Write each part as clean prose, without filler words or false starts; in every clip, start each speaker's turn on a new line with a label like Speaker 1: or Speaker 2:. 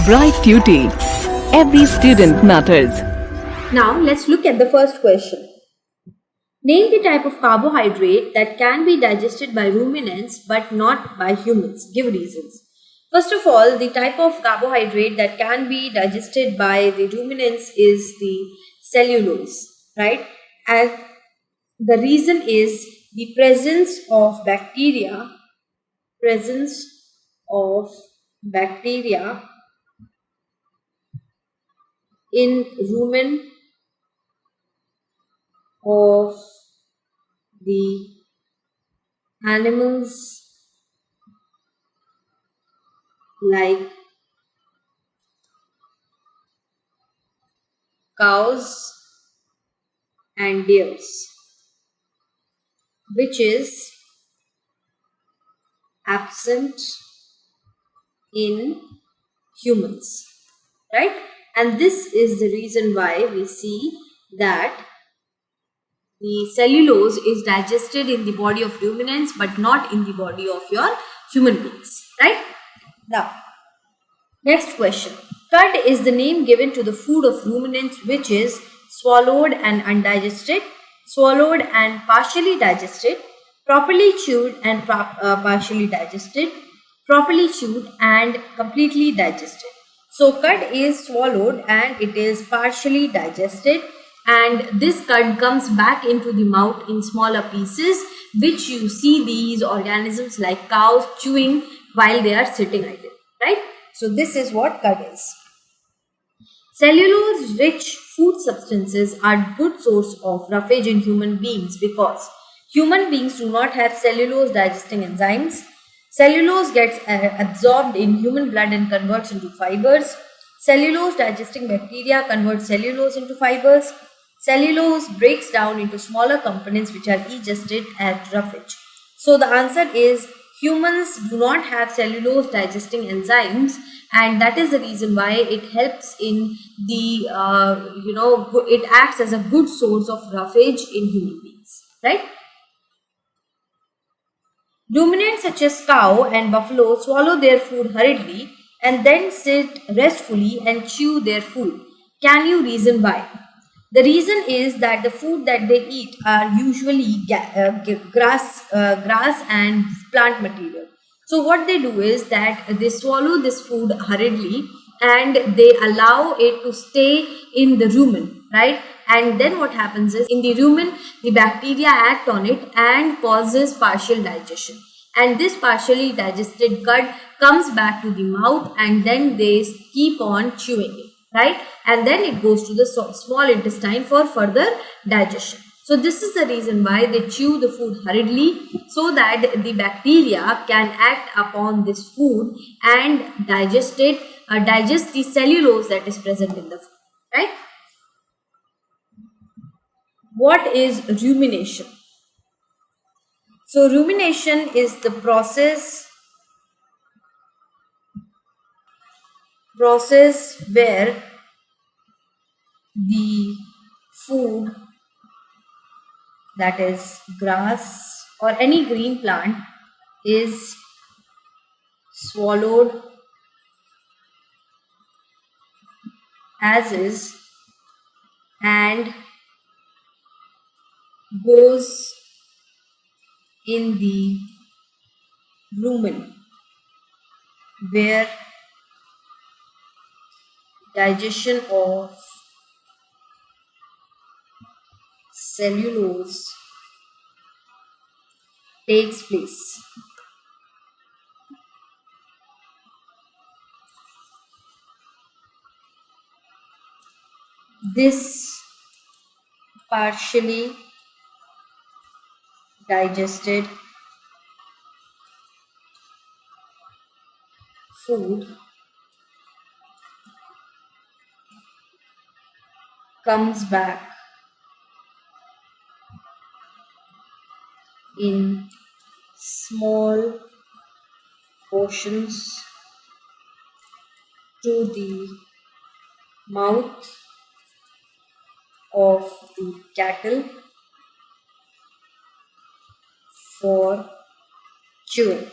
Speaker 1: Bright Cutie. Every student matters.
Speaker 2: Now let's look at the first question. Name the type of carbohydrate that can be digested by ruminants but not by humans. Give reasons. First of all, the type of carbohydrate that can be digested by the ruminants is the cellulose, right? And the reason is the presence of bacteria in rumen of the animals like cows and deers, which is absent in humans, right? And this is the reason why we see that the cellulose is digested in the body of ruminants but not in the body of your human beings, right? Now, next question. Cud is the name given to the food of ruminants which is swallowed and undigested, swallowed and partially digested, properly chewed and partially digested, properly chewed and completely digested. So cud is swallowed and it is partially digested, and this cud comes back into the mouth in smaller pieces, which you see these organisms like cows chewing while they are sitting idle, right? So this is what cud is. Cellulose rich food substances are good source of roughage in human beings because human beings do not have cellulose digesting enzymes. Cellulose gets absorbed in human blood and converts into fibers. Cellulose digesting bacteria convert cellulose into fibers. Cellulose breaks down into smaller components which are digested as roughage. So the answer is humans do not have cellulose digesting enzymes, and that is the reason why it helps in the it acts as a good source of roughage in human beings, right? Ruminants such as cow and buffalo swallow their food hurriedly and then sit restfully and chew their food. Can you reason why? The reason is that the food that they eat are usually grass and plant material. So what they do is that they swallow this food hurriedly and they allow it to stay in the rumen, right? And then what happens is in the rumen, the bacteria act on it and causes partial digestion. And this partially digested cud comes back to the mouth and then they keep on chewing it, right? And then it goes to the small intestine for further digestion. So this is the reason why they chew the food hurriedly, so that the bacteria can act upon this food and digest the cellulose that is present in the food, right? What is rumination? So rumination is the process where the food, that is grass or any green plant, is swallowed as is and goes in the rumen, where digestion of cellulose takes place. This partially digested food comes back in small portions to the mouth of the cattle for chewing,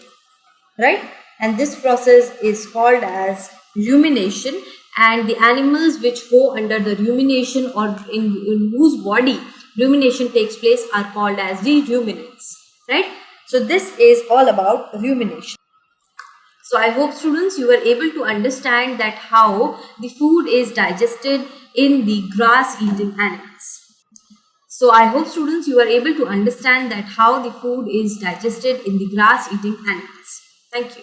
Speaker 2: right? And this process is called as rumination, and the animals which go under the rumination or in whose body rumination takes place are called as the ruminants, right? So this is all about rumination. So I hope students you were able to understand that how the food is digested in the grass eating animals. So I hope students you are able to understand that how the food is digested in the grass eating animals. Thank you.